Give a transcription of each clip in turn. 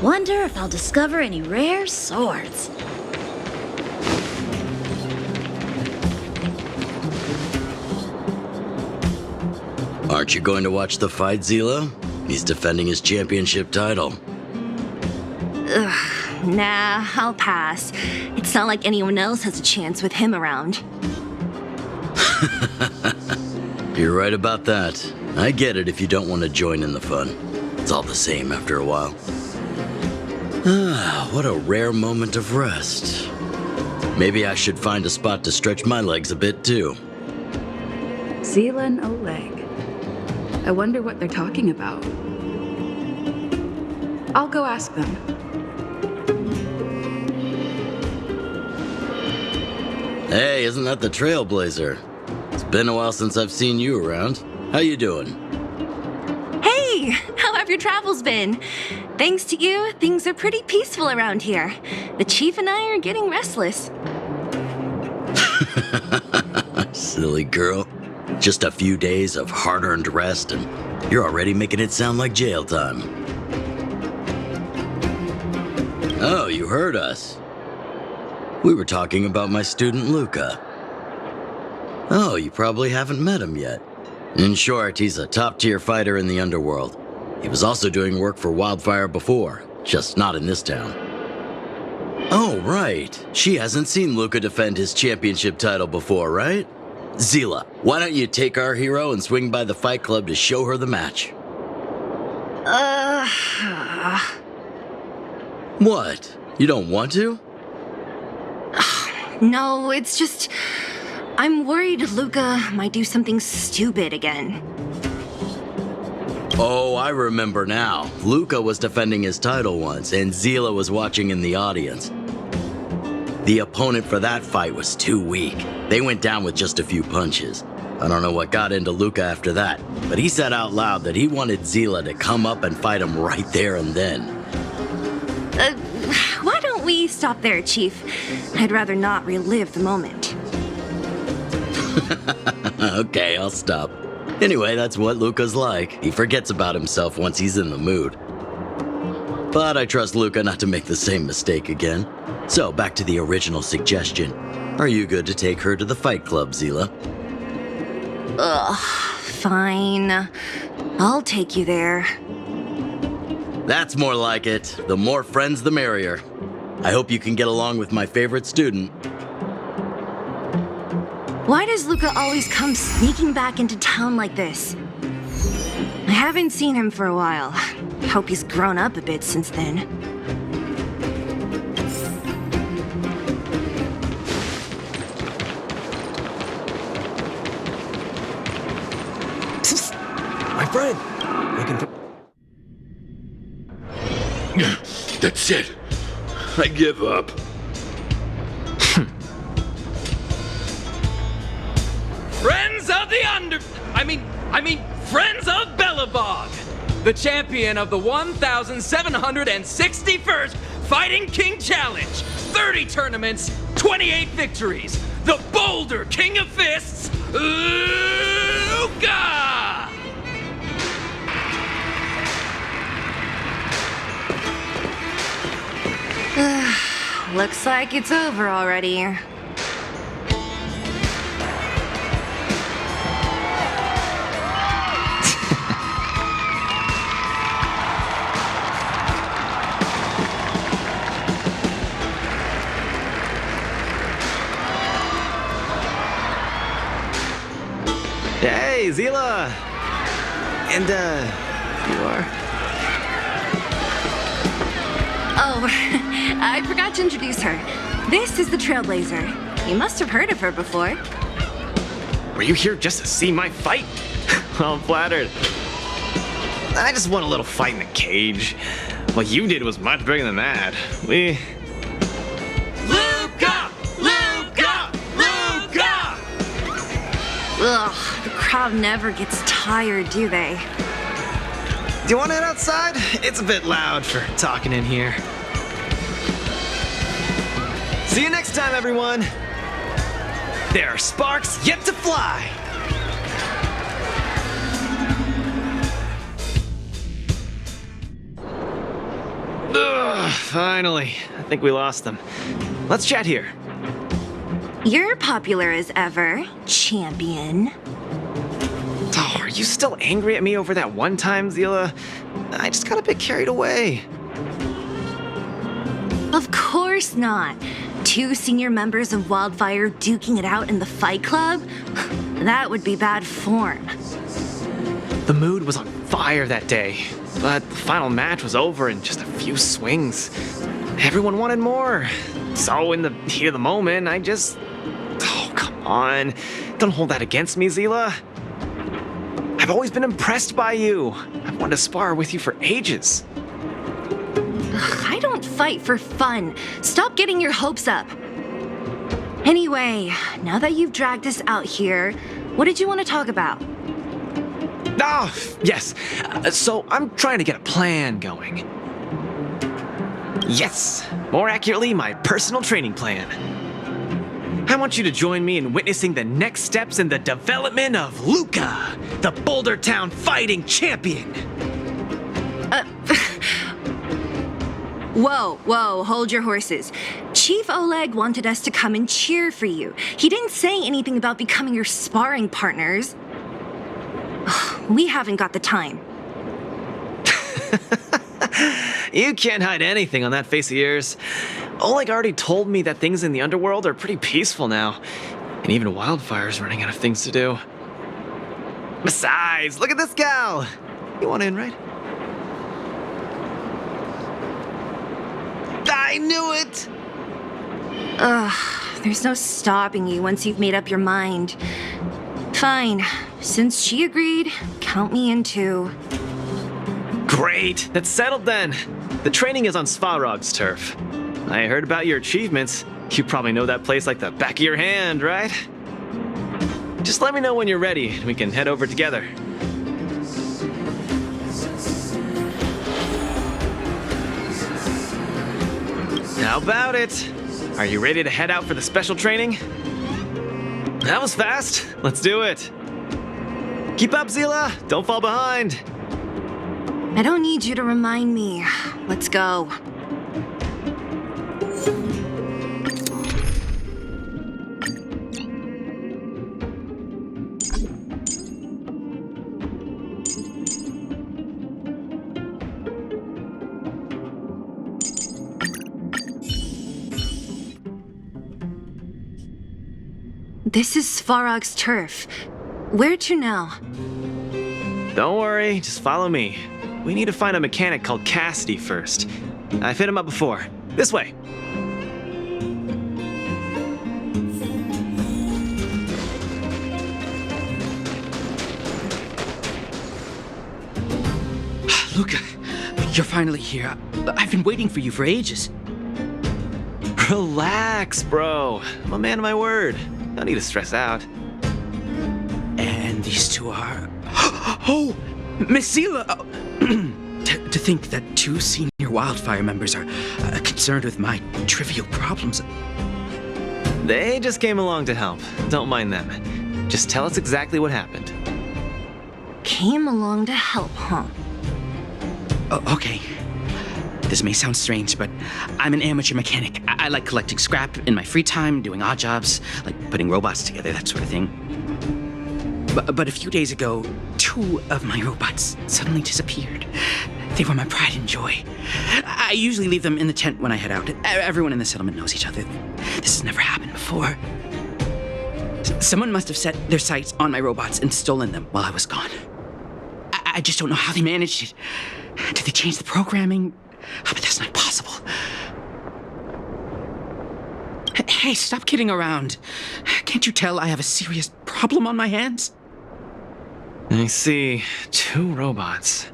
Wonder if I'll discover any rare swords. Aren't you going to watch the fight, Zila? He's defending his championship title. Ugh, nah, I'll pass. It's not like anyone else has a chance with him around. You're right about that. I get it if you don't want to join in the fun. It's all the same after a while. Ah, what a rare moment of rest. Maybe I should find a spot to stretch my legs a bit too. Zila and Oleg. I wonder what they're talking about. I'll go ask them. Hey, isn't that the Trailblazer? It's been a while since I've seen you around. How you doing? Hey, how have your travels been? Thanks to you, things are pretty peaceful around here. The chief and I are getting restless. Silly girl. Just a few days of hard-earned rest and you're already making it sound like jail time. Oh, you heard us. We were talking about my student Luka. Oh, you probably haven't met him yet. In short, he's a top-tier fighter in the underworld. He was also doing work for Wildfire before, just not in this town. Oh, right. She hasn't seen Luka defend his championship title before, right? Zila, why don't you take our hero and swing by the fight club to show her the match? What? You don't want to? No, it's just... I'm worried Luka might do something stupid again. Oh, I remember now. Luka was defending his title once, and Zila was watching in the audience. The opponent for that fight was too weak. They went down with just a few punches. I don't know what got into Luka after that, but he said out loud that he wanted Zila to come up and fight him right there and then. Why don't we stop there, Chief? I'd rather not relive the moment. Okay, I'll stop. Anyway, that's what Luka's like. He forgets about himself once he's in the mood. But I trust Luka not to make the same mistake again. So, back to the original suggestion. Are you good to take her to the fight club, Zila? Ugh, fine. I'll take you there. That's more like it. The more friends, the merrier. I hope you can get along with my favorite student. Why does Luka always come sneaking back into town like this? I haven't seen him for a while. Hope he's grown up a bit since then. My friend! Looking for... That's it. I give up. Friends of the Friends of Belobog, the champion of the 1,761st Fighting King Challenge, 30 tournaments, 28 victories, the Boulder King of Fists, Luka! Looks like it's over already. Hey, Zila! And, you are? Oh, I forgot to introduce her. This is the Trailblazer. You must have heard of her before. Were you here just to see my fight? Well, I'm flattered. I just won a little fight in the cage. What you did was much bigger than that. Luka! Luka! Luka! Ugh, the crowd never gets tired, do they? Do you want to head outside? It's a bit loud for talking in here. See you next time, everyone. There are sparks yet to fly. Ugh, finally. I think we lost them. Let's chat here. You're popular as ever, champion. Oh, are you still angry at me over that one time, Zila? I just got a bit carried away. Of course not. 2 senior members of Wildfire duking it out in the Fight Club? That would be bad form. The mood was on fire that day, but the final match was over in just a few swings. Everyone wanted more. So in the heat of the moment, I just... Oh, come on. Don't hold that against me, Zila. I've always been impressed by you. I've wanted to spar with you for ages. I don't fight for fun. Stop getting your hopes up. Anyway, now that you've dragged us out here, what did you want to talk about? Ah, yes. So I'm trying to get a plan going. Yes, more accurately, my personal training plan. I want you to join me in witnessing the next steps in the development of Luka, the Boulder Town fighting champion. Whoa, hold your horses. Chief Oleg wanted us to come and cheer for you. He didn't say anything about becoming your sparring partners. We haven't got the time. You can't hide anything on that face of yours. Oleg already told me that things in the underworld are pretty peaceful now, and even Wildfire's running out of things to do. Besides, look at this gal! You want in, right? I knew it! There's no stopping you once you've made up your mind. Fine. Since she agreed, count me in too. Great, that's settled then. The training is on Svarog's turf. I heard about your achievements. You probably know that place like the back of your hand, right? Just let me know when you're ready and we can head over together. How about it? Are you ready to head out for the special training? That was fast. Let's do it. Keep up, Zila. Don't fall behind. I don't need you to remind me. Let's go. This is Svarog's turf. Where to now? Don't worry, just follow me. We need to find a mechanic called Cassidy first. I've hit him up before. This way. Luka, you're finally here. I've been waiting for you for ages. Relax, bro. I'm a man of my word. No need to stress out. And these two are... Oh, Miss Zila! To think that 2 senior Wildfire members are concerned with my trivial problems. They just came along to help. Don't mind them. Just tell us exactly what happened. Came along to help, huh? Okay. This may sound strange, but I'm an amateur mechanic. I like collecting scrap in my free time, doing odd jobs, like putting robots together, that sort of thing. But a few days ago, 2 of my robots suddenly disappeared. They were my pride and joy. I usually leave them in the tent when I head out. Everyone in the settlement knows each other. This has never happened before. Someone must have set their sights on my robots and stolen them while I was gone. I just don't know how they managed it. Did they change the programming? Oh, but that's not possible. Hey, stop kidding around. Can't you tell I have a serious problem on my hands? I see. 2 robots.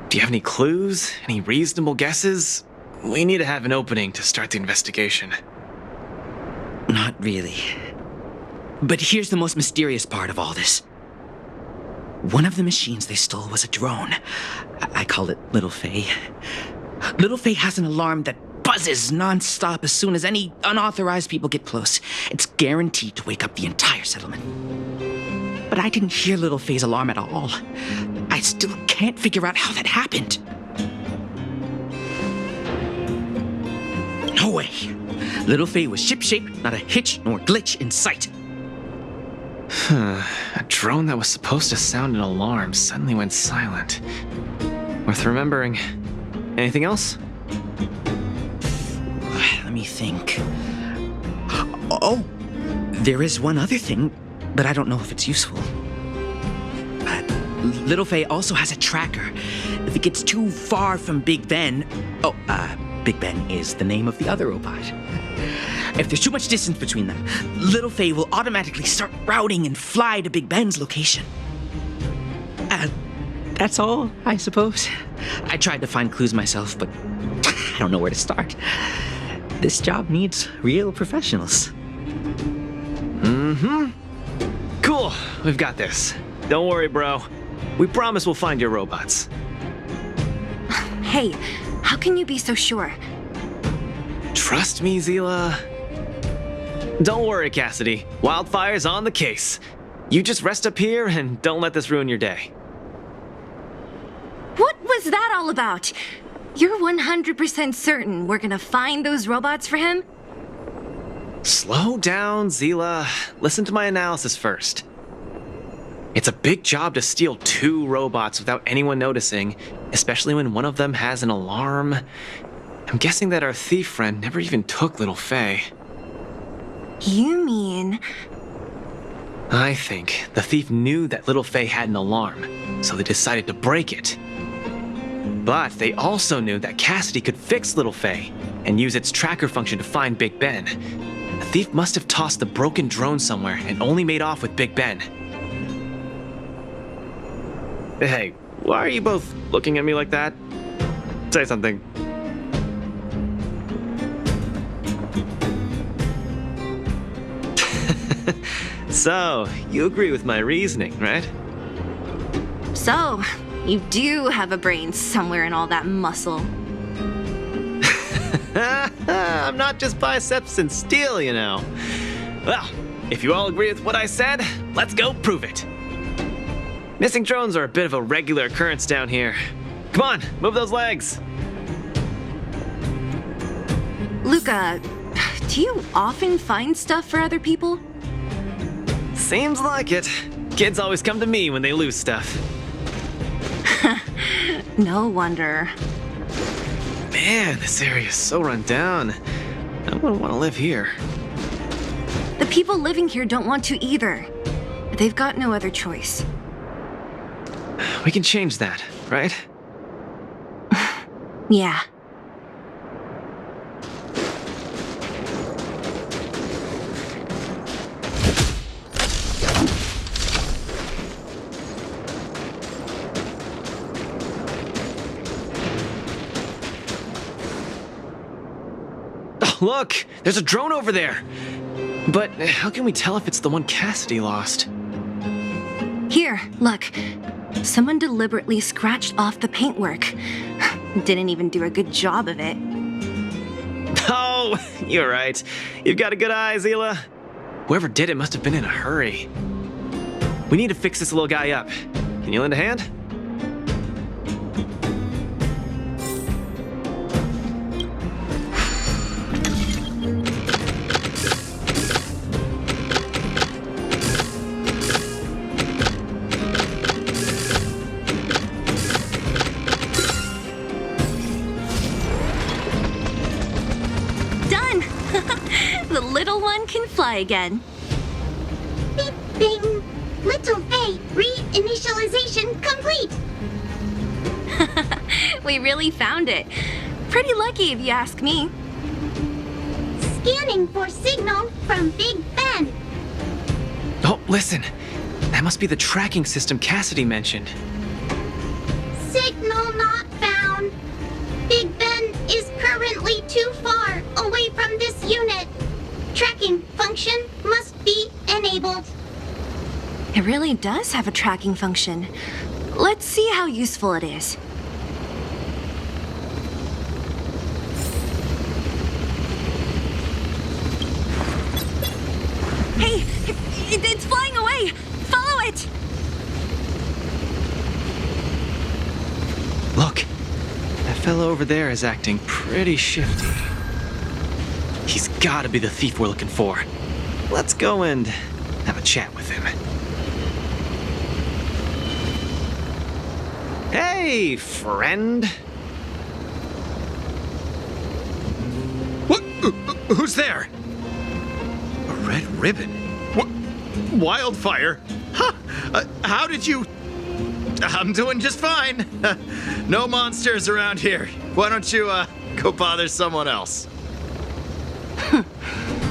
Do you have any clues? Any reasonable guesses? We need to have an opening to start the investigation. Not really. But here's the most mysterious part of all this. One of the machines they stole was a drone. I call it Little Faye. Little Faye has an alarm that buzzes nonstop as soon as any unauthorized people get close. It's guaranteed to wake up the entire settlement. But I didn't hear Little Faye's alarm at all. I still can't figure out how that happened. No way. Little Faye was ship-shape, not a hitch nor glitch in sight. A drone that was supposed to sound an alarm suddenly went silent. Worth remembering. Anything else? Let me think. Oh, there is one other thing, but I don't know if it's useful. Little Faye also has a tracker. If it gets too far from Big Ben... Big Ben is the name of the other robot. If there's too much distance between them, Little Faye will automatically start routing and fly to Big Ben's location. That's all, I suppose. I tried to find clues myself, but I don't know where to start. This job needs real professionals. Cool, we've got this. Don't worry, bro. We promise we'll find your robots. Hey, how can you be so sure? Trust me, Zila. Don't worry, Cassidy. Wildfire's on the case. You just rest up here and don't let this ruin your day. What was that all about? You're 100% certain we're gonna find those robots for him? Slow down, Zila. Listen to my analysis first. It's a big job to steal 2 robots without anyone noticing, especially when one of them has an alarm. I'm guessing that our thief friend never even took Little Faye. You mean... I think the thief knew that Little Faye had an alarm, so they decided to break it. But they also knew that Cassidy could fix Little Faye and use its tracker function to find Big Ben. The thief must have tossed the broken drone somewhere and only made off with Big Ben. Hey, why are you both looking at me like that? Say something. So, you agree with my reasoning, right? So, you do have a brain somewhere in all that muscle. I'm not just biceps and steel, you know. Well, if you all agree with what I said, let's go prove it. Missing drones are a bit of a regular occurrence down here. Come on, move those legs. Luka, do you often find stuff for other people? Seems like it. Kids always come to me when they lose stuff. No wonder. Man, this area is so run down. I wouldn't want to live here. The people living here don't want to either. But they've got no other choice. We can change that, right? Yeah. Look, there's a drone over there. But how can we tell if it's the one Cassidy lost? Here, look. Someone deliberately scratched off the paintwork. Didn't even do a good job of it. Oh, you're right. You've got a good eye, Zila. Whoever did it must have been in a hurry. We need to fix this little guy up. Can you lend a hand? The little one can fly again. Beep, bing. Little Faye, reinitialization complete. We really found it. Pretty lucky if you ask me. Scanning for signal from Big Ben. Oh, listen. That must be the tracking system Cassidy mentioned. Signal not found. Big Ben is currently too far away from this unit. Tracking function must be enabled. It really does have a tracking function. Let's see how useful it is. Hey, it's flying away! Follow it! Look, that fellow over there is acting pretty shifty. He's gotta be the thief we're looking for. Let's go and have a chat with him. Hey, friend. What? Who's there? A red ribbon? What? Wildfire? Huh? How did you... I'm doing just fine. No monsters around here. Why don't you, go bother someone else?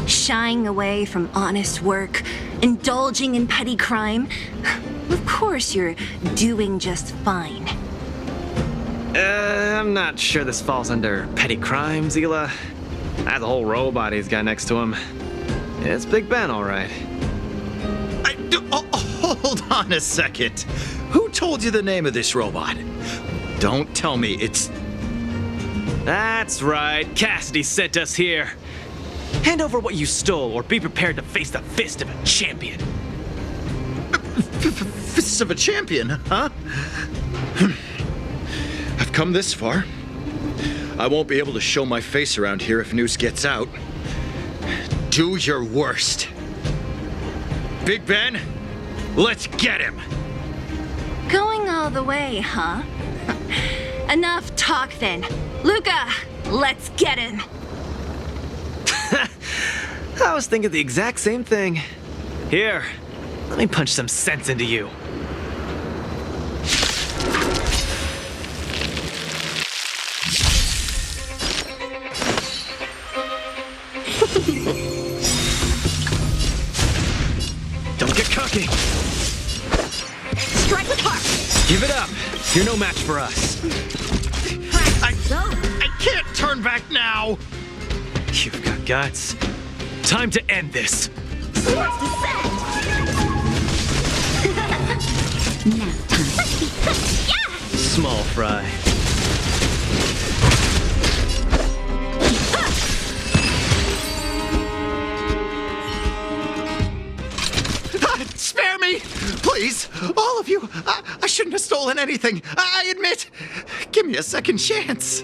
Shying away from honest work, indulging in petty crime. Of course you're doing just fine. I'm not sure this falls under petty crime, Zila. That's a whole robot he's got next to him. It's Big Ben, all right. Hold on a second. Who told you the name of this robot? Don't tell me it's... That's right. Cassidy sent us here. Hand over what you stole, or be prepared to face the fist of a champion. Fists of a champion, huh? I've come this far. I won't be able to show my face around here if news gets out. Do your worst. Big Ben, let's get him! Going all the way, huh? Enough talk then. Luka, let's get him. I was thinking the exact same thing. Here, let me punch some sense into you. Don't get cocky. Strike with heart. Give it up. You're no match for us. I can't turn back now! You've got guts. Time to end this. Swords to set! Now time. Small fry. Spare me! Please! All of you! I shouldn't have stolen anything! I admit! Give me a second chance!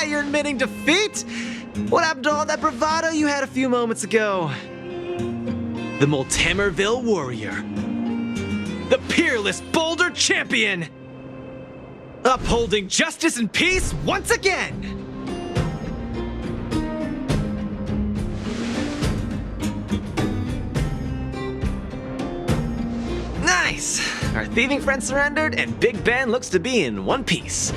You're admitting defeat? What happened to all that bravado you had a few moments ago? The Multamerville Warrior. The peerless Boulder Champion! Upholding justice and peace once again! Nice! Our thieving friend surrendered, and Big Ben looks to be in one piece.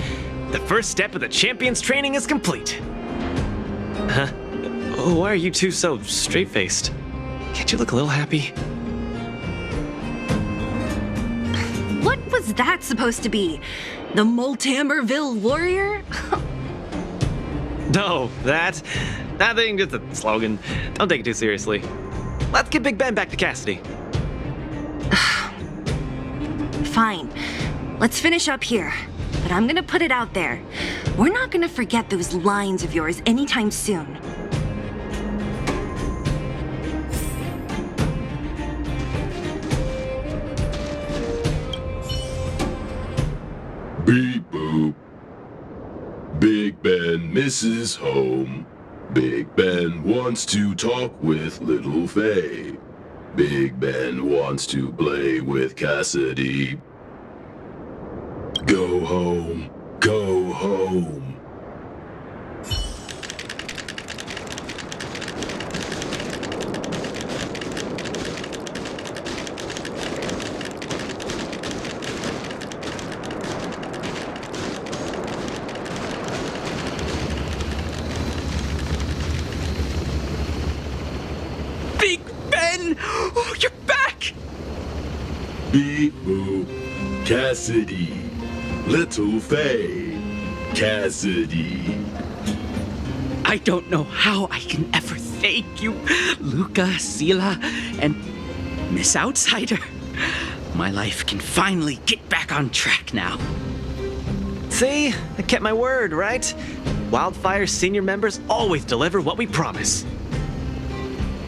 The first step of the champion's training is complete. Huh? Why are you two so straight-faced? Can't you look a little happy? What was that supposed to be? The Multamerville Warrior? No, that thing is a slogan. Don't take it too seriously. Let's get Big Ben back to Cassidy. Fine. Let's finish up here. But I'm gonna put it out there. We're not gonna forget those lines of yours anytime soon. Beep boop. Big Ben misses home. Big Ben wants to talk with Little Faye. Big Ben wants to play with Cassidy. Go home. Go home. Big Ben! Oh, you're back! Beep boop. Cassidy. Little Faye. Cassidy. I don't know how I can ever thank you, Luka, Sila, and Miss Outsider. My life can finally get back on track now. See? I kept my word, right? Wildfire's senior members always deliver what we promise.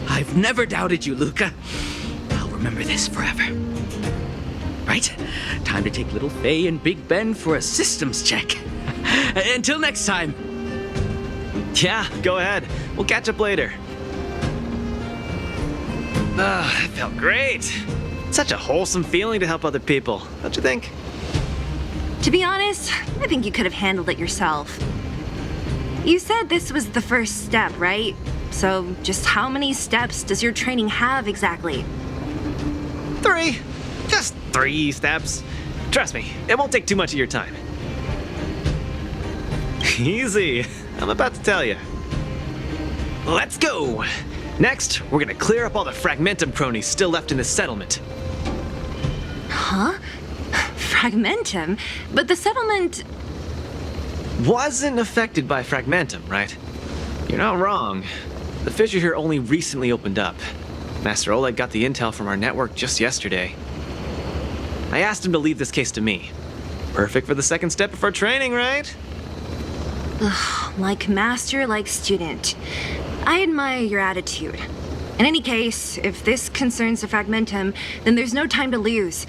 I've never doubted you, Luka. I'll remember this forever. Right? Time to take Little Faye and Big Ben for a systems check. Until next time. Yeah, go ahead. We'll catch up later. That felt great. Such a wholesome feeling to help other people, don't you think? To be honest, I think you could have handled it yourself. You said this was the first step, right? So just how many steps does your training have exactly? 3. Just 3 steps. Trust me, it won't take too much of your time. Easy. I'm about to tell you. Let's go! Next, we're gonna clear up all the Fragmentum cronies still left in the settlement. Huh? Fragmentum? But the settlement... Wasn't affected by Fragmentum, right? You're not wrong. The fissure here only recently opened up. Master Oleg got the intel from our network just yesterday. I asked him to leave this case to me. Perfect for the second step of our training, right? Ugh, like master, like student. I admire your attitude. In any case, if this concerns the Fragmentum, then there's no time to lose.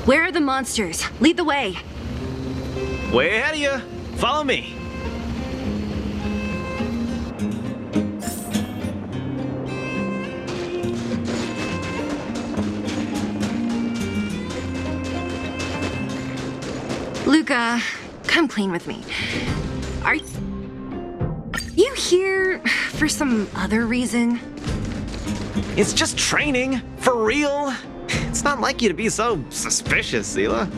Where are the monsters? Lead the way. Way ahead of you. Follow me. Luka, come clean with me. Are you here for some other reason? It's just training, for real. It's not like you to be so suspicious, Seela.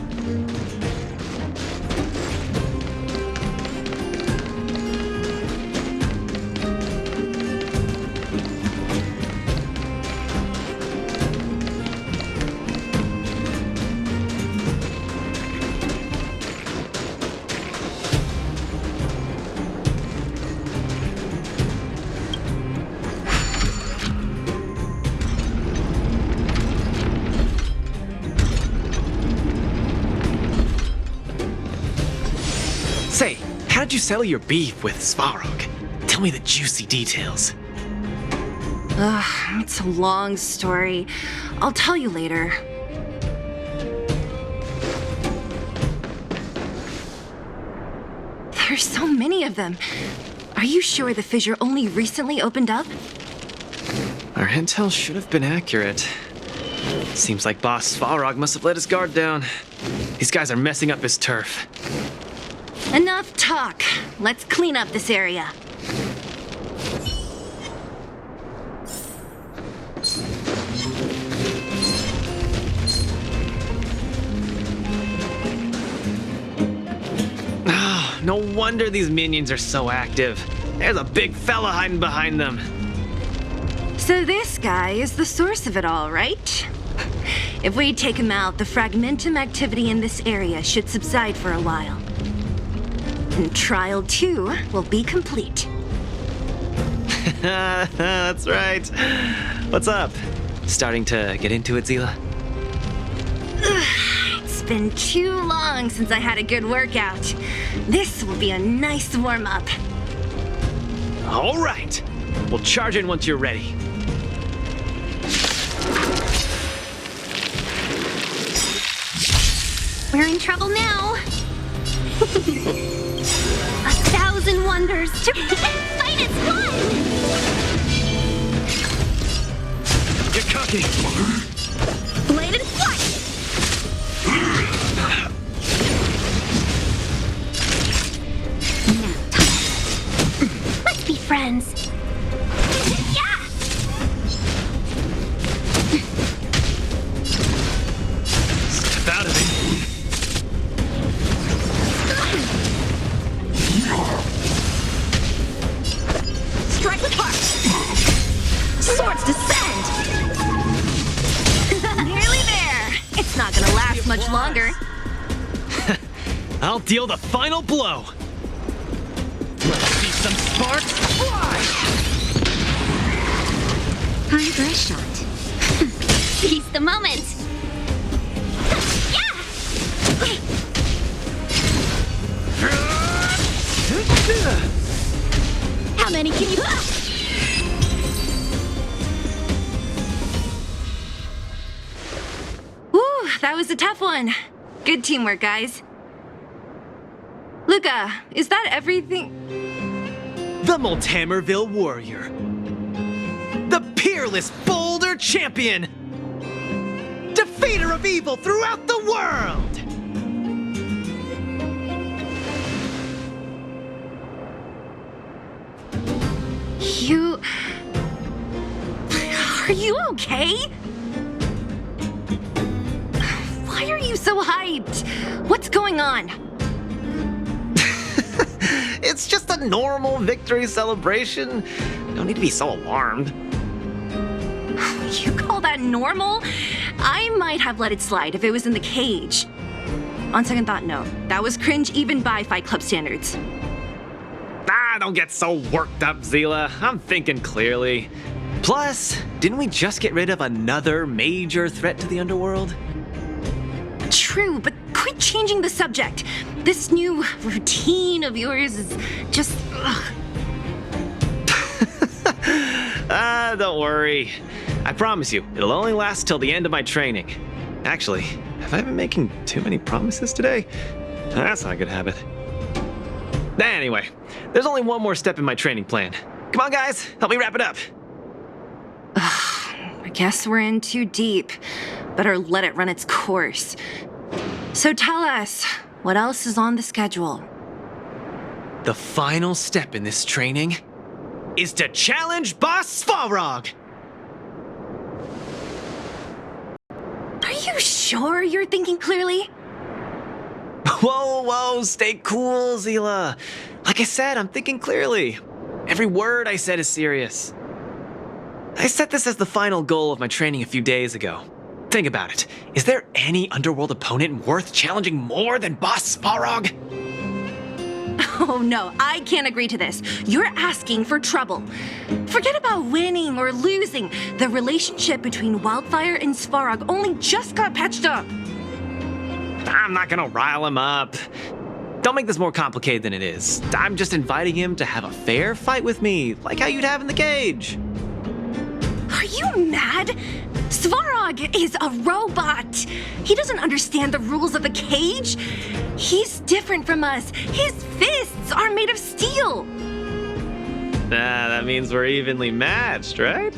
Say, how did you settle your beef with Svarog? Tell me the juicy details. Ugh, it's a long story. I'll tell you later. There's so many of them. Are you sure the fissure only recently opened up? Our intel should have been accurate. Seems like Boss Svarog must have let his guard down. These guys are messing up his turf. Enough talk. Let's clean up this area. Oh, no wonder these minions are so active. There's a big fella hiding behind them. So this guy is the source of it all, right? If we take him out, the Fragmentum activity in this area should subside for a while. And Trial 2 will be complete. That's right. What's up? Starting to get into it, Seela? It's been too long since I had a good workout. This will be a nice warm-up. All right. We'll charge in once you're ready. We're in trouble now. 1,000 wonders to fight its fun. Get cocky. Bladed flight. Let's be friends. Yeah. Step out of it. Strike with heart. Swords descend. Nearly there. It's not gonna last much longer. I'll deal the final blow. Let's see some sparks fly! Time for a shot. Seize the moment. Yeah. How many can you? Whew, that was a tough one. Good teamwork, guys. Luka, is that everything? the Multamerville Warrior, the peerless Boulder Champion, defeater of evil throughout the world! You... Are you okay? Why are you so hyped? What's going on? It's just a normal victory celebration. No need to be so alarmed. You call that normal? I might have let it slide if it was in the cage. On second thought, no. That was cringe even by Fight Club standards. Don't get so worked up, Zila. I'm thinking clearly. Plus, didn't we just get rid of another major threat to the underworld? True, but quit changing the subject. This new routine of yours is just... Don't worry. I promise you, it'll only last till the end of my training. Actually, have I been making too many promises today? That's not a good habit. Anyway, there's only one more step in my training plan. Come on, guys, help me wrap it up. I guess we're in too deep. Better let it run its course. So tell us, what else is on the schedule? The final step in this training is to challenge Boss Svarog! Are you sure you're thinking clearly? Whoa, stay cool, Zila. Like I said, I'm thinking clearly. Every word I said is serious. I set this as the final goal of my training a few days ago. Think about it. Is there any underworld opponent worth challenging more than Boss Svarog? Oh no, I can't agree to this. You're asking for trouble. Forget about winning or losing. The relationship between Wildfire and Svarog only just got patched up. I'm not gonna rile him up. Don't make this more complicated than it is. I'm just inviting him to have a fair fight with me, like how you'd have in the cage. Are you mad? Svarog is a robot. He doesn't understand the rules of the cage. He's different from us. His fists are made of steel. That means we're evenly matched, right?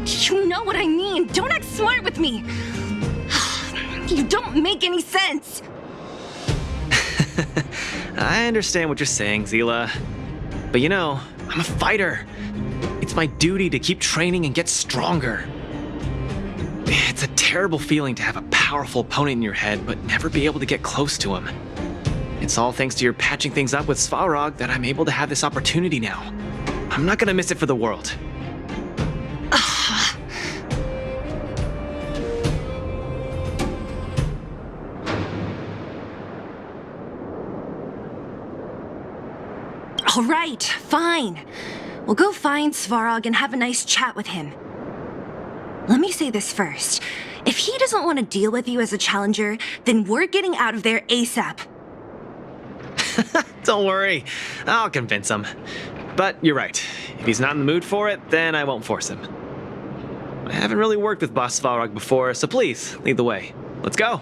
You know what I mean. Don't act smart with me. You don't make any sense. I understand what you're saying, Zila. But you know, I'm a fighter. It's my duty to keep training and get stronger. It's a terrible feeling to have a powerful opponent in your head, but never be able to get close to him. It's all thanks to your patching things up with Svarog that I'm able to have this opportunity now. I'm not gonna miss it for the world. All right, fine. We'll go find Svarog and have a nice chat with him. Let me say this first. If he doesn't want to deal with you as a challenger, then we're getting out of there ASAP. Don't worry, I'll convince him. But you're right. If he's not in the mood for it, then I won't force him. I haven't really worked with Boss Svarog before, so please, lead the way. Let's go.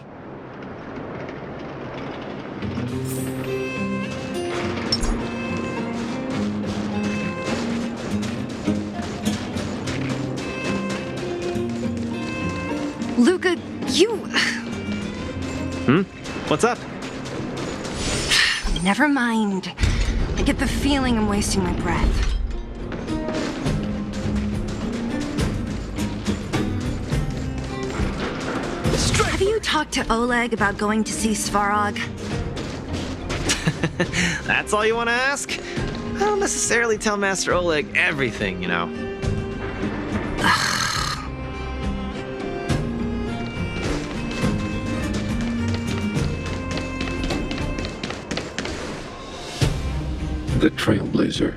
Luka, you... What's up? Never mind. I get the feeling I'm wasting my breath. Have you talked to Oleg about going to see Svarog? That's all you want to ask? I don't necessarily tell Master Oleg everything, you know. The Trailblazer,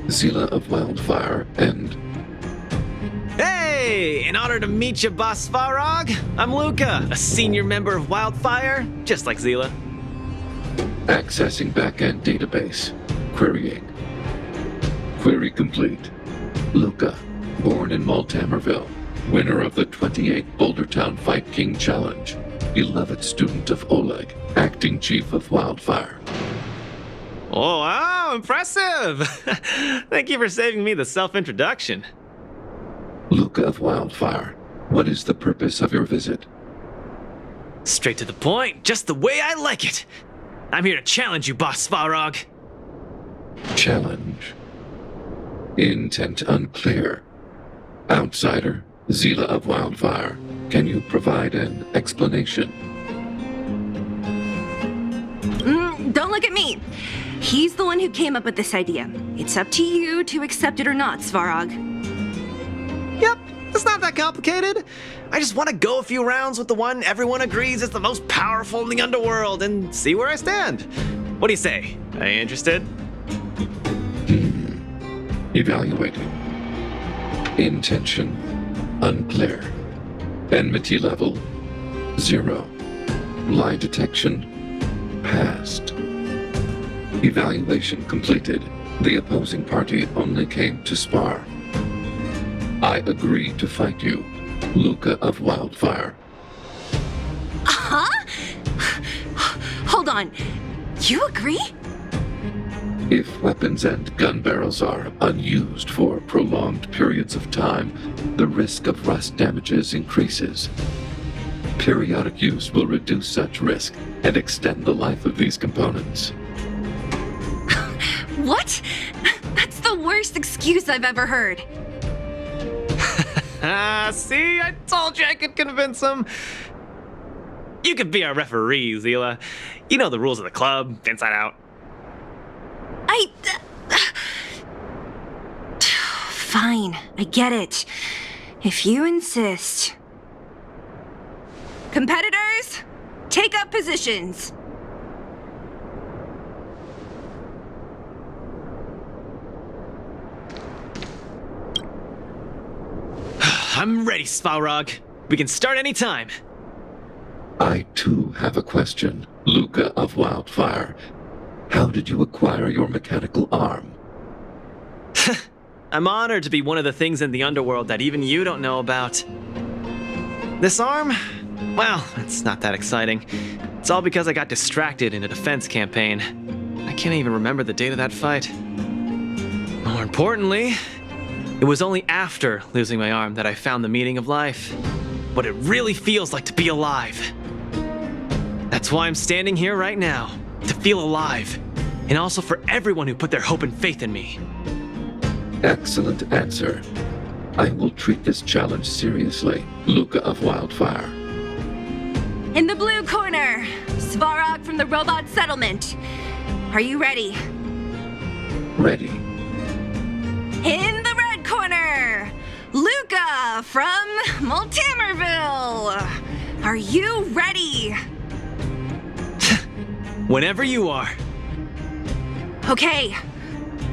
Zila of Wildfire, and... Hey! In honor to meet you, Boss Svarog, I'm Luka, a senior member of Wildfire, just like Zila. Accessing backend database. Querying. Query complete. Luka, born in Multamerville, winner of the 28th Bouldertown Fight King Challenge, beloved student of Oleg, acting chief of Wildfire. Oh, wow, impressive! Thank you for saving me the self-introduction. Luka of Wildfire, what is the purpose of your visit? Straight to the point, just the way I like it. I'm here to challenge you, Boss Svarog. Challenge. Intent unclear. Outsider, Zila of Wildfire, can you provide an explanation? Don't look at me. He's the one who came up with this idea. It's up to you to accept it or not, Svarog. Yep, it's not that complicated. I just want to go a few rounds with the one everyone agrees is the most powerful in the underworld and see where I stand. What do you say? Are you interested? Evaluating. Intention unclear. Enmity level 0. Lie detection passed. Evaluation completed. The opposing party only came to spar. I agree to fight you, Luka of Wildfire. Huh? Hold on. You agree? If weapons and gun barrels are unused for prolonged periods of time, the risk of rust damages increases. Periodic use will reduce such risk and extend the life of these components. What? That's the worst excuse I've ever heard. See, I told you I could convince him. You could be our referee, Zila. You know the rules of the club, inside out. Fine, I get it. If you insist. Competitors, take up positions. I'm ready, Svarog. We can start any time. I too have a question, Luka of Wildfire. How did you acquire your mechanical arm? I'm honored to be one of the things in the underworld that even you don't know about. This arm? Well, it's not that exciting. It's all because I got distracted in a defense campaign. I can't even remember the date of that fight. More importantly, it was only after losing my arm that I found the meaning of life. What it really feels like to be alive. That's why I'm standing here right now, to feel alive. And also for everyone who put their hope and faith in me. Excellent answer. I will treat this challenge seriously, Luka of Wildfire. In the blue corner, Svarog from the robot settlement. Are you ready? Ready. In the red corner, Luka from Multimerville. Are you ready? Whenever you are. Okay,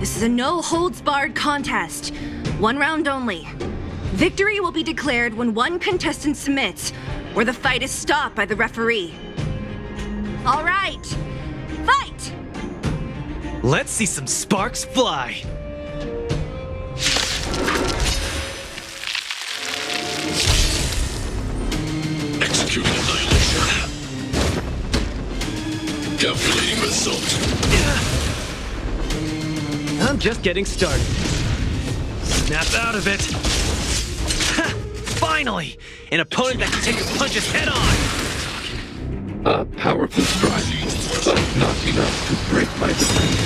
this is a no-holds-barred contest. 1 round only. Victory will be declared when one contestant submits, or the fight is stopped by the referee. All right, fight! Let's see some sparks fly. Executing annihilation. Calculating result. I'm just getting started. Snap out of it. Ha! Finally! An opponent that can take your punches head on! A powerful strike, but not enough to break my defeat.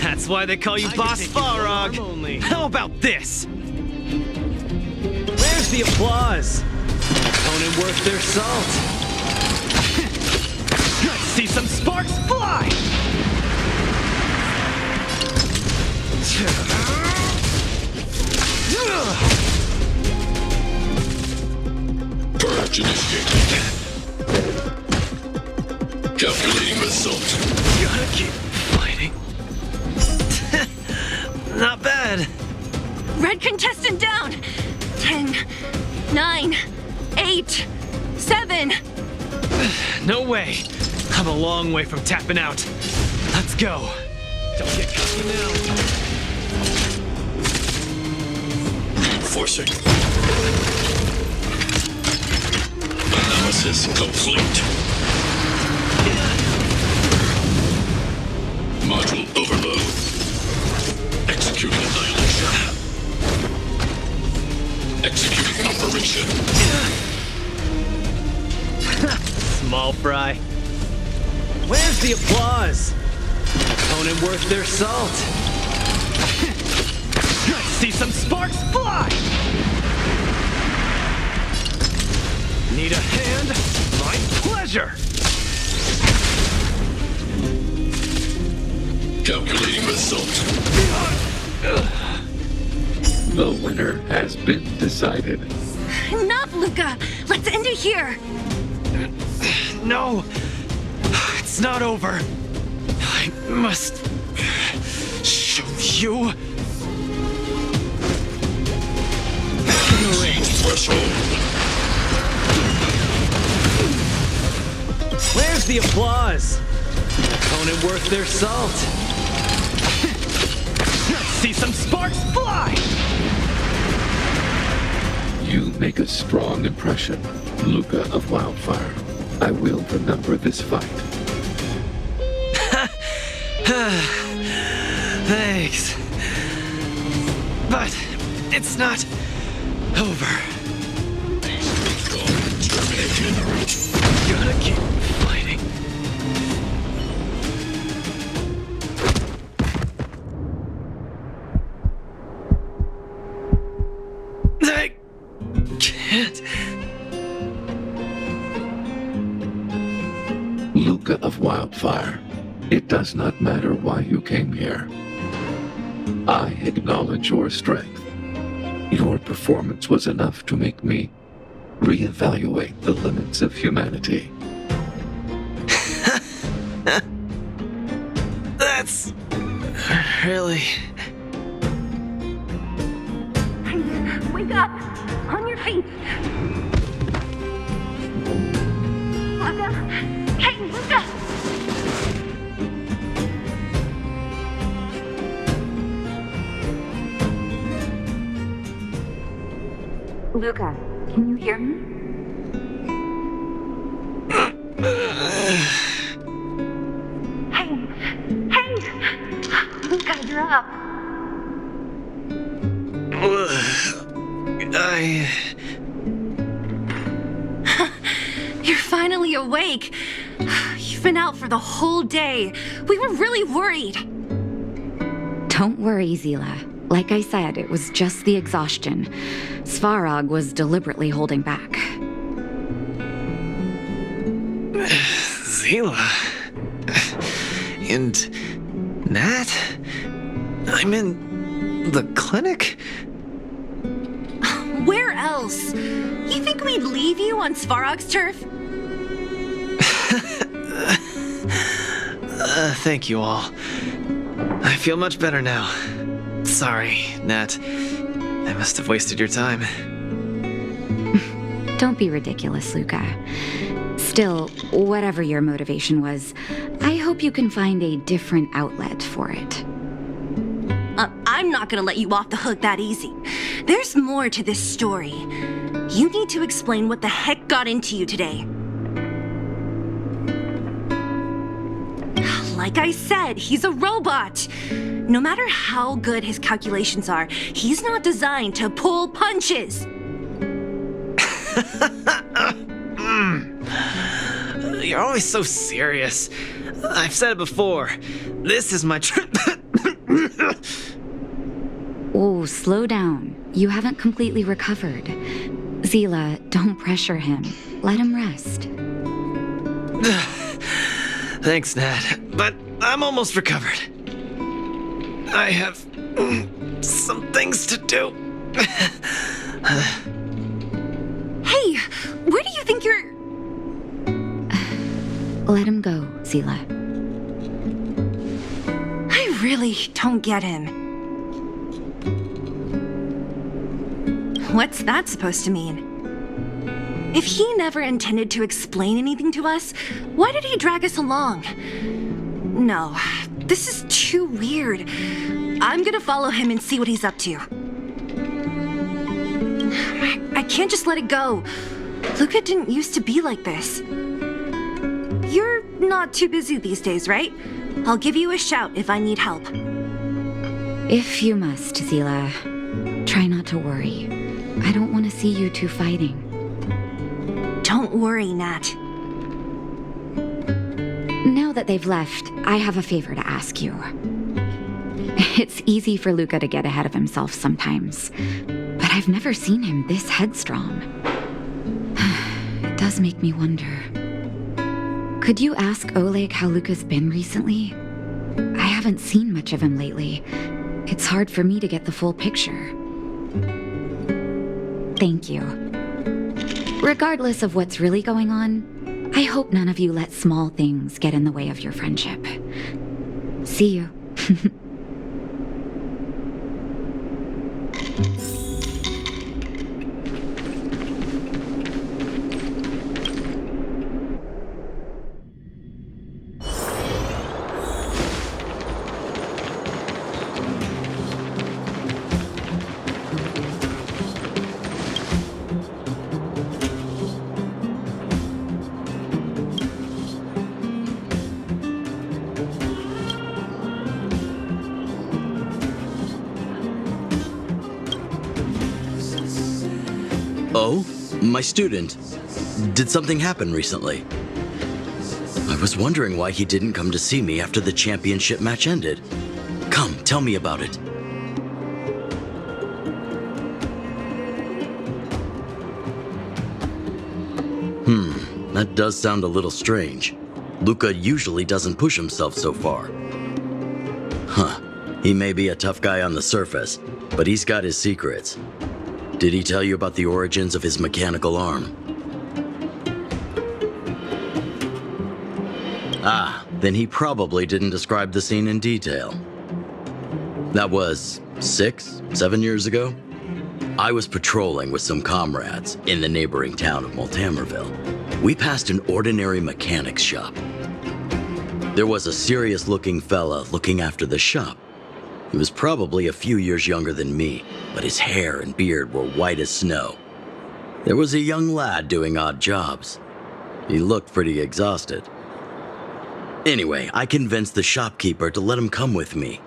That's why they call you Boss Svarog. How about this? Where's the applause? Opponent worth their salt. Let's see some sparks fly! Purge initiated. Calculating result. Gotta keep fighting. Not bad. Red contestant down. 10, 9, 8, 7. No way. I'm a long way from tapping out. Let's go. Don't get cocky now. Reinforcing. Analysis complete. Small fry. Where's the applause? An opponent worth their salt. Let's see some sparks fly! Need a hand? My pleasure! Calculating result. The winner has been decided. Enough, Luka! Let's end it here! No! It's not over. I must show you. Threshold. Where's the applause? An opponent worth their salt. Let's see some sparks fly! You make a strong impression, Luka of Wildfire. I will remember this fight. Thanks. But it's not over. Gotta keep fighting. I can't. Luka of Wildfire, it does not matter why you came here. I acknowledge your strength. Your performance was enough to make me reevaluate the limits of humanity. That's really... Wake up! On your feet! Luka! Hey, Luka! Luka, can you hear me? Hey! Luka, you're up! You're finally awake. You've been out for the whole day. We were really worried. Don't worry, Zila. Like I said, it was just the exhaustion. Svarog was deliberately holding back. Zila. And Nat? I'm in the clinic? Where else? You think we'd leave you on Svarog's turf? Thank you all. I feel much better now. Sorry, Nat. I must have wasted your time. Don't be ridiculous, Luka. Still, whatever your motivation was, I hope you can find a different outlet for it. I'm not gonna let you off the hook that easy. There's more to this story. You need to explain what the heck got into you today. Like I said, he's a robot. No matter how good his calculations are, he's not designed to pull punches. You're always so serious. I've said it before. This is my Oh, slow down. You haven't completely recovered. Zila, don't pressure him. Let him rest. Thanks, Nat, but I'm almost recovered. I have some things to do. Hey, where do you think you're... Let him go, Zila. I really don't get him. What's that supposed to mean? If he never intended to explain anything to us, why did he drag us along? No, this is too weird. I'm gonna follow him and see what he's up to. I can't just let it go. Luka didn't used to be like this. You're not too busy these days, right? I'll give you a shout if I need help. If you must, Zila, try not to worry. I don't want to see you two fighting. Don't worry, Nat. Now that they've left, I have a favor to ask you. It's easy for Luka to get ahead of himself sometimes, but I've never seen him this headstrong. It does make me wonder. Could you ask Oleg how Luka's been recently? I haven't seen much of him lately. It's hard for me to get the full picture. Thank you. Regardless of what's really going on, I hope none of you let small things get in the way of your friendship. See you. Oh? My student. Did something happen recently? I was wondering why he didn't come to see me after the championship match ended. Come, tell me about it. That does sound a little strange. Luka usually doesn't push himself so far. Huh. He may be a tough guy on the surface, but he's got his secrets. Did he tell you about the origins of his mechanical arm? Ah, then he probably didn't describe the scene in detail. That was 6, 7 years ago. I was patrolling with some comrades in the neighboring town of Multamerville. We passed an ordinary mechanic's shop. There was a serious-looking fella looking after the shop. He was probably a few years younger than me, but his hair and beard were white as snow. There was a young lad doing odd jobs. He looked pretty exhausted. Anyway, I convinced the shopkeeper to let him come with me.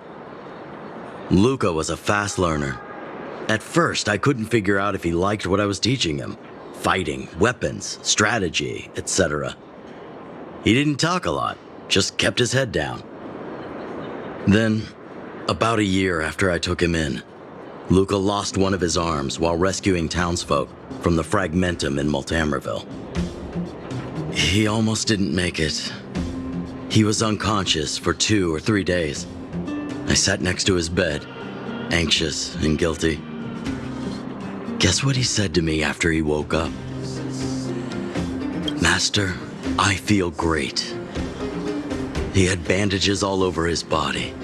Luka was a fast learner. At first, I couldn't figure out if he liked what I was teaching him. Fighting, weapons, strategy, etc. He didn't talk a lot, just kept his head down. Then, about a year after I took him in, Luka lost one of his arms while rescuing townsfolk from the Fragmentum in Multamerville. He almost didn't make it. He was unconscious for 2 or 3 days. I sat next to his bed, anxious and guilty. Guess what he said to me after he woke up? "Master, I feel great." He had bandages all over his body.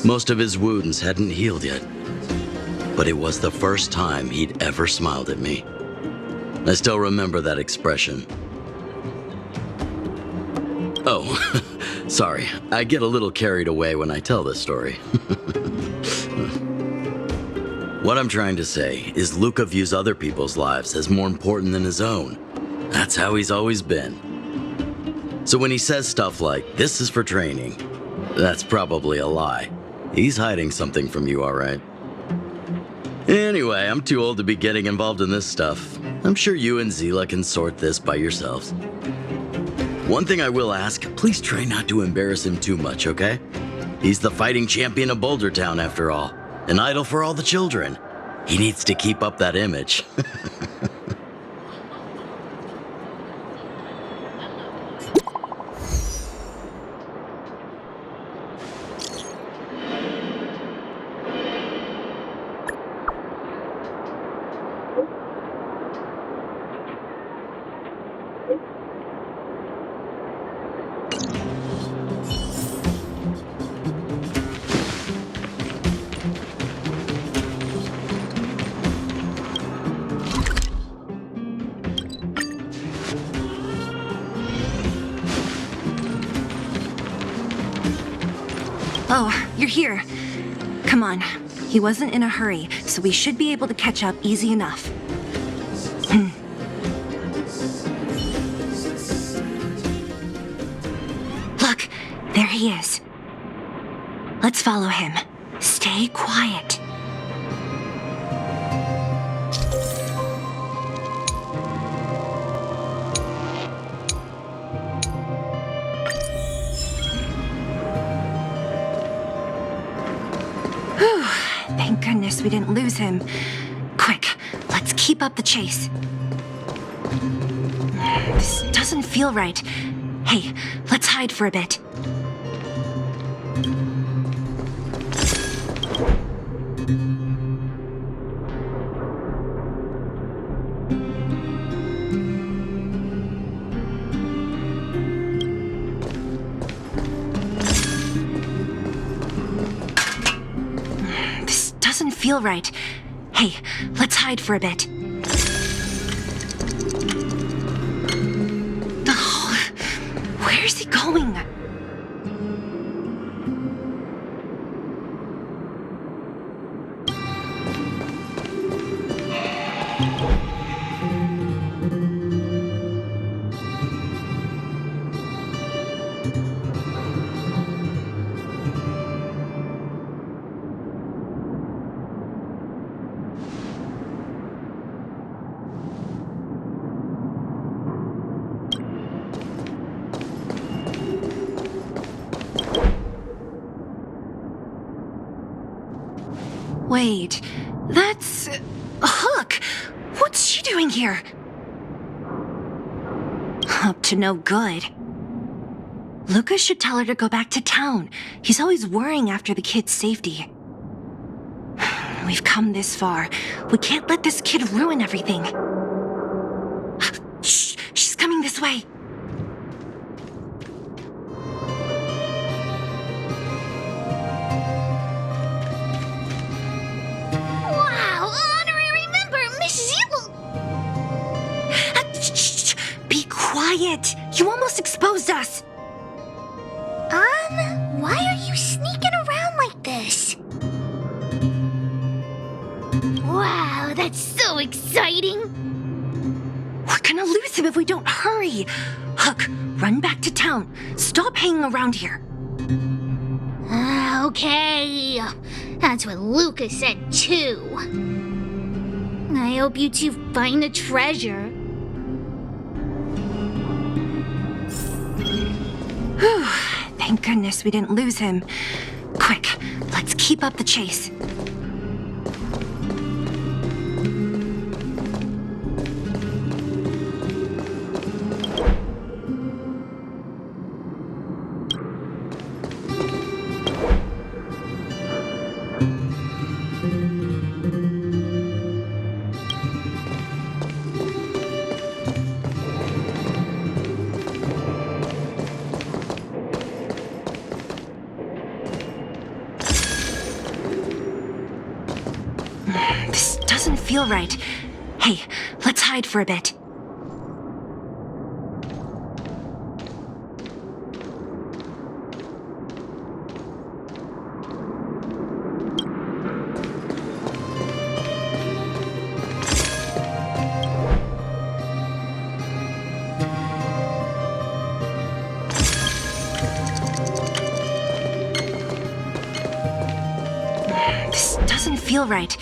Most of his wounds hadn't healed yet. But it was the first time he'd ever smiled at me. I still remember that expression. Oh, sorry. I get a little carried away when I tell this story. What I'm trying to say is Luka views other people's lives as more important than his own. That's how he's always been. So when he says stuff like, "This is for training," that's probably a lie. He's hiding something from you, all right? Anyway, I'm too old to be getting involved in this stuff. I'm sure you and Zila can sort this by yourselves. One thing I will ask, please try not to embarrass him too much, okay? He's the fighting champion of Boulder Town, after all. An idol for all the children. He needs to keep up that image. Oh, you're here. Come on. He wasn't in a hurry, so we should be able to catch up easy enough. Look, there he is. Let's follow him. Stay quiet. goodness we didn't lose him. Quick, let's keep up the chase. This doesn't feel right. Hey, let's hide for a bit. This doesn't feel right. Hey, let's hide for a bit. Oh, where's he going? Wait, that's... Hook! What's she doing here? Up to no good. Luka should tell her to go back to town. He's always worrying after the kid's safety. We've come this far. We can't let this kid ruin everything. Shh! She's coming this way. Wow, honorary member, Miss Zilla. Shh! Be quiet! You almost exposed us! Why are you sneaking around like this? Wow, that's so exciting. We're gonna lose him if we don't hurry. Hook, run back to town. Stop hanging around here. Okay. That's what Luka said too. I hope you two find the treasure. Whew. Thank goodness we didn't lose him. Quick, let's keep up the chase. This doesn't feel right. Hey, let's hide for a bit. This doesn't feel right.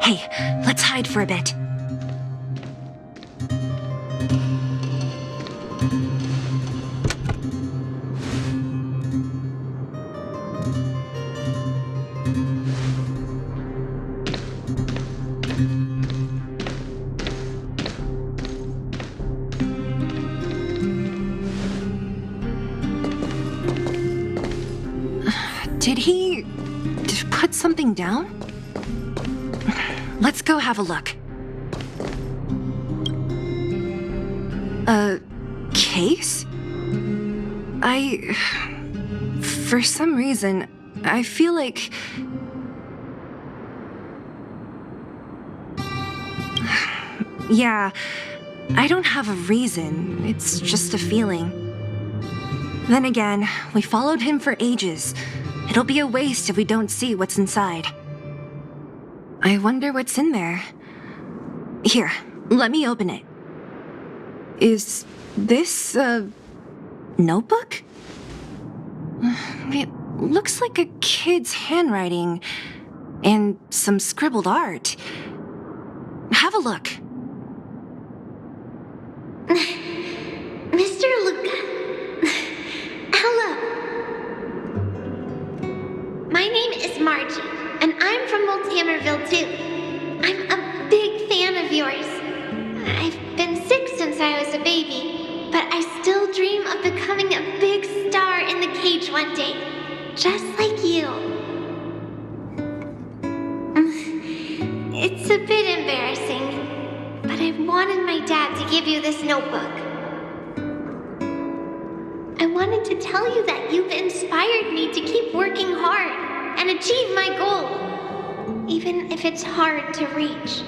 Hey, let's hide for a bit. Did he put something down? Let's go have a look. A case? For some reason, I feel like... Yeah, I don't have a reason. It's just a feeling. Then again, we followed him for ages. It'll be a waste if we don't see what's inside. I wonder what's in there. Here, let me open it. Is this a notebook? It looks like a kid's handwriting and some scribbled art. Have a look. Mr. Luka. Hello. My name is Margie, and I'm from Old Hammer Somerville too. I'm a big fan of yours. I've been sick since I was a baby, but I still dream of becoming a big star in the cage one day, just like you. It's a bit embarrassing, but I wanted my dad to give you this notebook. I wanted to tell you that you've inspired me to keep working hard and achieve my goal, even if it's hard to reach.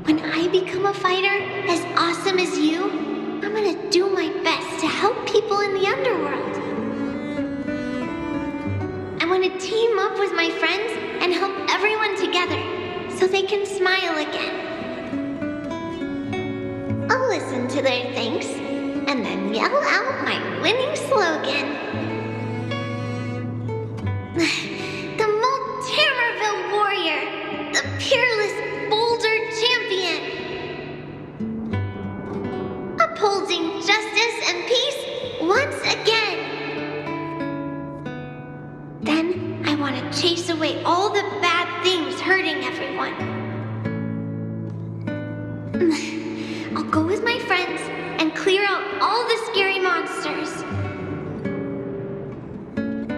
When I become a fighter as awesome as you, I'm gonna do my best to help people in the underworld. I want to team up with my friends and help everyone together so they can smile again. I'll listen to their thanks and then yell out my winning slogan. The Multamerville Warrior, the peerless Boulder Champion. Upholding justice and peace once again. Then I want to chase away all the bad things hurting everyone. I'll go with my friends and clear out all the scary monsters.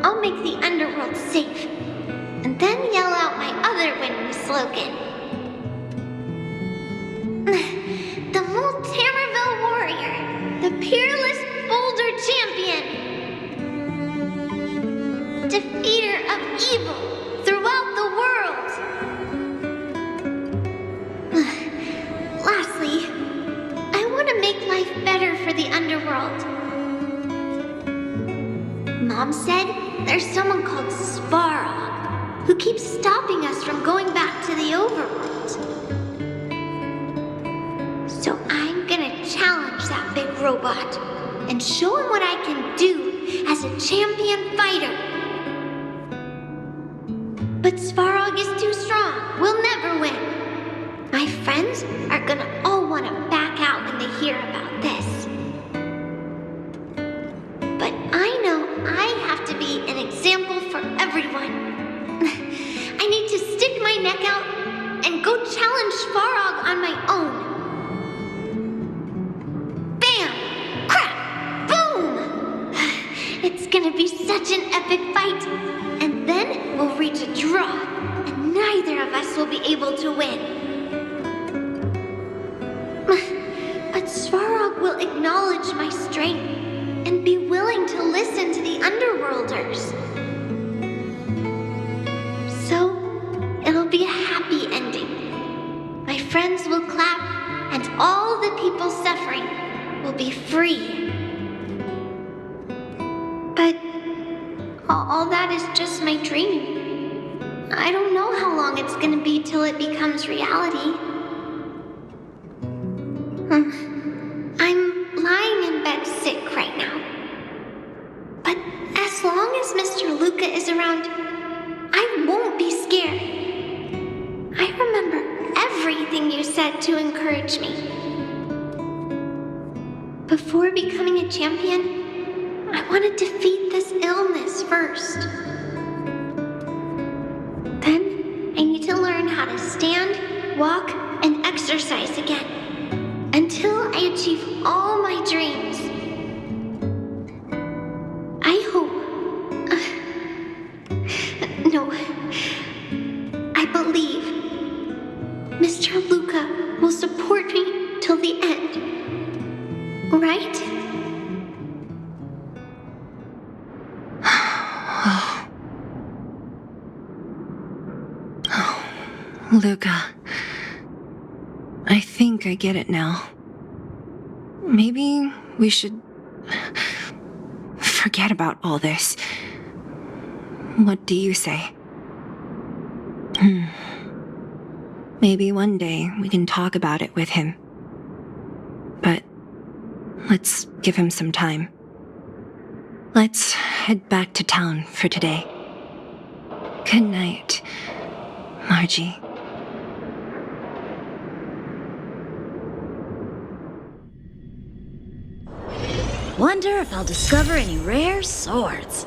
I'll make the underworld safe, and then yell out my other winning slogan. The Multamerville Warrior, the peerless Boulder Champion. Defeater of evil throughout the world. Lastly, I want to make life better for the underworld. Mom said there's someone called Svarog who keeps stopping us from going back to the overworld. So I'm gonna challenge that big robot and show him what I can do as a champion fighter. But Svarog is too strong. We'll never win. My friends are gonna all want to back out when they hear about this. But I know I have to be an example for everyone. I need to stick my neck out and go challenge Svarog on my own. Bam! Crack! Boom! It's gonna be such an epic fight. And then we'll reach a draw, and neither of us will be able to win. But Svarog will acknowledge my strength and be willing to listen to the Underworlders. So, it'll be a happy ending. My friends will clap, and all the people suffering will be free. But all that is just my dream. I don't know how long it's gonna be till it becomes reality. I'm lying in bed sick right now. But as long as Mr. Luka is around, I won't be scared. I remember everything you said to encourage me. Before becoming a champion, I want to defeat this illness first. Then I need to learn how to stand, walk, and exercise again until I achieve all my dreams. I hope. No. I believe Mr. Luka will support me till the end. Right? Luka, I think I get it now. Maybe we should forget about all this. What do you say? Maybe one day we can talk about it with him. But let's give him some time. Let's head back to town for today. Good night, Margie. Wonder if I'll discover any rare swords.